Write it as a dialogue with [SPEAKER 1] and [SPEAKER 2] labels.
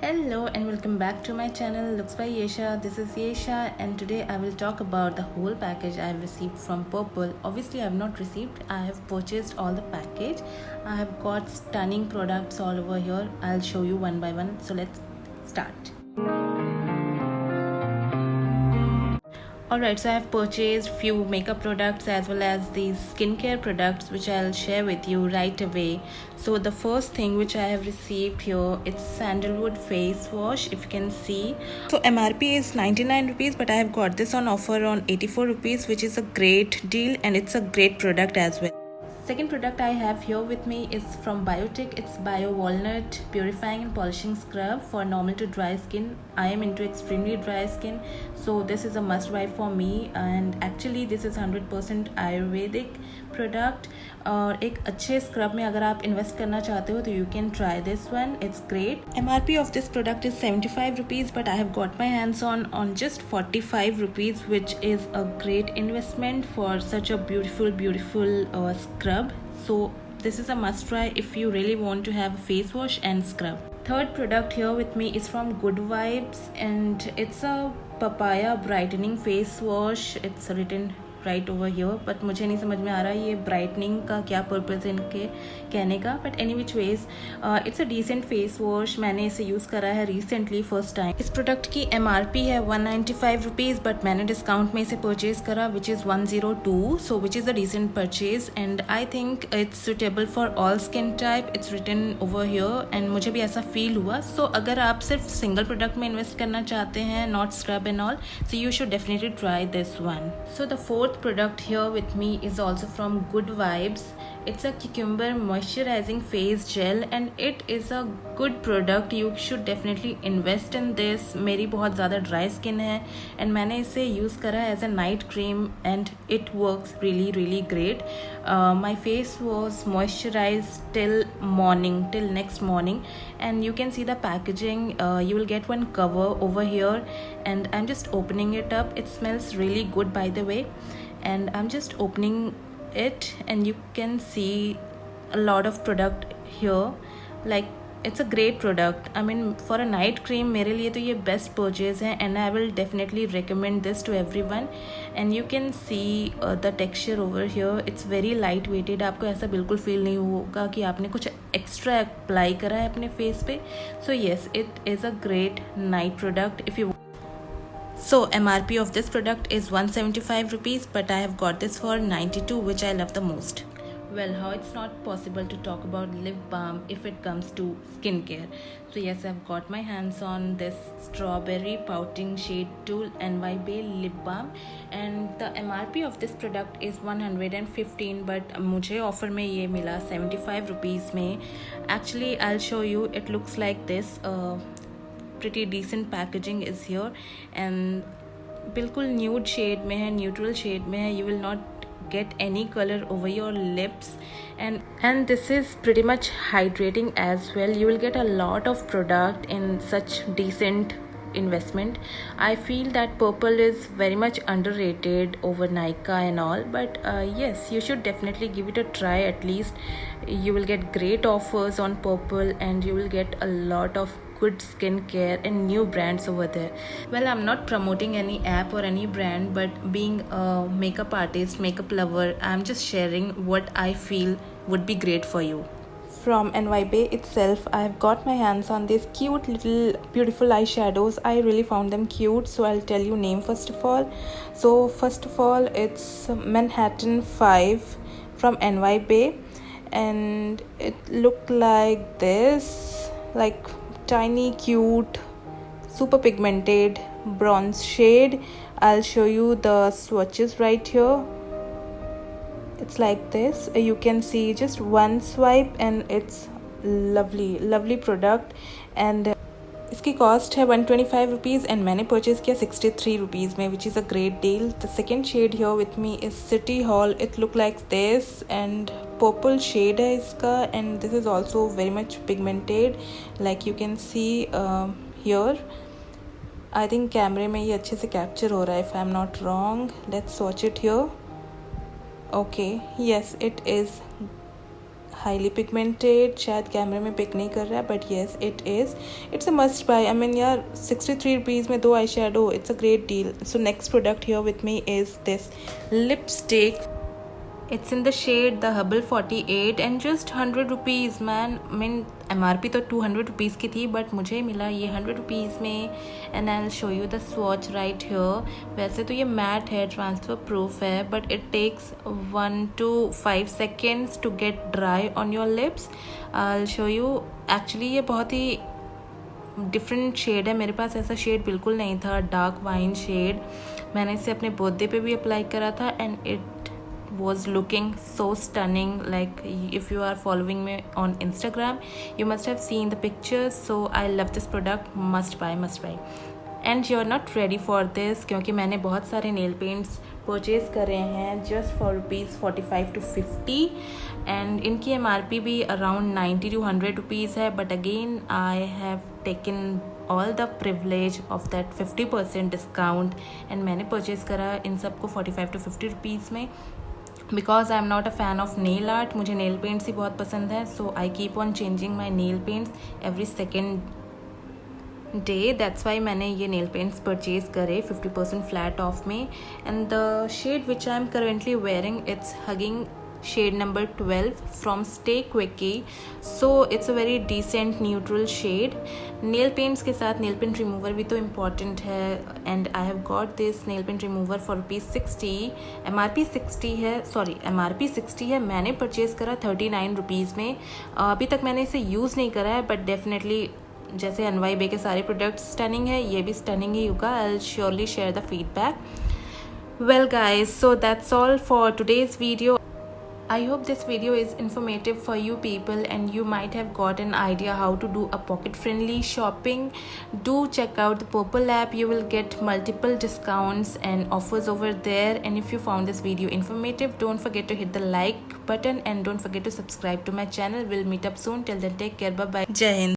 [SPEAKER 1] Hello and welcome back to my channel Looks by Yesha. This is Yesha and today I will talk about the whole package I have received from Purple. Obviously I have not received, I have purchased all the package. I have got stunning products all over here. I'll show you one by one. So let's start. Alright, so I have purchased few makeup products as well as these skincare products which I'll share with you right away. So the first thing which I have received here, it's sandalwood face wash. If you can see, so MRP is 99 rupees, but I have got this on offer on 84 rupees, which is a great deal and it's a great product as well. Second product I have here with me is from Biotic. It's Bio Walnut Purifying and Polishing Scrub for normal to dry skin. I am into extremely dry skin, so this is a must buy for me. And actually this is 100% Ayurvedic product. और एक अच्छे scrub में अगर आप invest करना चाहते हो तो you can try this one. It's great. MRP of this product is 75 rupees, but I have got my hands on just 45 rupees, which is a great investment for such a beautiful scrub. So this is a must try if you really want to have a face wash and scrub. Third product here with me is from Good Vibes and it's a papaya brightening face wash. It's written right over here, but मुझे नहीं समझ में आ रहा ये brightening का क्या purpose है इनके कहने का. But any which ways it's a decent face wash. मैंने इसे यूज़ करा है रिसेंटली फर्स्ट टाइम. इस प्रोडक्ट की MRP है 195 रुपीज़, बट मैंने डिस्काउंट में इसे परचेज करा which is 102, so which is a decent purchase and I think it's suitable for all skin type. It's written over here and मुझे भी ऐसा फील हुआ. सो अगर आप सिर्फ सिंगल प्रोडक्ट में इन्वेस्ट करना चाहते हैं, not scrub and all, so you should definitely try this one. So the fourth product here with me is also from Good Vibes. It's a cucumber moisturizing face gel and it is a good product. You should definitely invest in this. मेरी बहुत ज़्यादा dry skin है and मैंने इसे use करा as a night cream and it works really great. My face was moisturized till next morning, and you can see the packaging. You will get one cover over here and I'm just opening it up. It smells really good, by the way, and I'm just opening it and you can see a lot of product here. Like it's a great product. I mean for a night cream मेरे लिए तो ये best purchase है and I will definitely recommend this to everyone. And you can see the texture over here. It's very light weighted. आपको ऐसा बिल्कुल feel नहीं होगा कि आपने कुछ extra apply करा है अपने face पे. So yes, it is a great night product if you. So MRP of this product is 175 rupees, but I have got this for 92, which I love the most. Well, how it's not possible to talk about lip balm if it comes to skincare. So yes, I've got my hands on this strawberry pouting shade Tool NY Bay lip balm and the MRP of this product is 115, but मुझे offer में ये मिला 75 rupees में. Actually I'll show you. It looks like this. Pretty decent packaging is here and बिल्कुल nude shade में है, neutral shade में है. You will not get any color over your lips and this is pretty much hydrating as well. You will get a lot of product in such decent investment. I feel that Purple is very much underrated over Nykaa and all, but yes, you should definitely give it a try. At least you will get great offers on Purple and you will get a lot of good skincare and new brands over there. Well, I'm not promoting any app or any brand, but being a makeup artist, makeup lover, I'm just sharing what I feel would be great for you. From NY Bay itself, I've got my hands on these cute little beautiful eyeshadows. I really found them cute, so I'll tell you name first of all. So first of all, it's Manhattan 5 from NY Bay and it looked like this, like tiny cute super pigmented bronze shade. I'll show you the swatches right here. It's like this. You can see just one swipe and it's lovely product and इसकी cost है 125 rupees and मैंने purchase किया 63 rupees में, which is a great deal. The second shade here with me is city hall. It look like this and purple shade है इसका and this is also very much pigmented like you can see here. I think कैमरे में ये अच्छे से capture हो रहा है if I am not wrong. Let's watch it here. Okay, yes, it is highly pigmented, शायद कैमरे में पिक नहीं कर रहा है, but yes it is, it's a must buy. I mean यार 63 रुपीज़ में 2 eye shadow, it's a great deal. So next product here with me is this lipstick. It's in the shade the Hubble 48 and just 100 rupees man. I mean MRP तो 200 rupees की थी, but मुझे मिला ये 100 rupees में। and I'll show you the swatch right here। वैसे तो ये मैट है, ट्रांसफ़र प्रूफ है, but it takes 1 to 5 seconds to get dry on your lips। I'll show you। Actually ये बहुत ही डिफरेंट शेड है, मेरे पास ऐसा शेड बिल्कुल नहीं था, डार्क वाइन शेड। मैंने इसे अपने बर्थडे पे भी अप्लाई करा था and it was looking so stunning। like if you are following me on Instagram you must have seen the pictures, so I love this product, must buy। and you're not ready for this क्योंकि मैंने बहुत सारे nail paints purchase करे हैं just for rupees 45 to 50 and इनकी MRP भी around 90 to 100 rupees है, but again I have taken all the privilege of that 50% discount and मैंने परचेज़ करा इन सबको 45 to 50 rupees में। Because I am not a fan of nail art, मुझे nail paints ही बहुत पसंद है, so I keep on changing my nail paints every second day. That's why मैंने ये नेल पेंट्स परचेज़ करे 50% फ्लैट ऑफ में। And the shade which I am currently wearing it's hugging shade number 12 from Stay Quickie, so it's a very decent neutral shade। nail paints के साथ nail paint remover भी तो important है and I have got this nail paint remover for rupees 60। MRP 60 है, sorry MRP 60 है, मैंने purchase करा 39 rupees में। अभी तक मैंने इसे यूज़ नहीं करा है, बट डेफिनेटली जैसे NYB के सारे प्रोडक्ट्स स्टनिंग है, ये भी स्टनिंग ही होगा। I will surely share the feedback. Well guys, so that's all for today's video. I hope this video is informative for you people and you might have got an idea how to do a pocket friendly shopping। Do check out the Purple app, you will get multiple discounts and offers over there। and if you found this video informative, don't forget to hit the like button and don't forget to subscribe to my channel। We'll meet up soon, till then take care, bye bye, Jai Hind।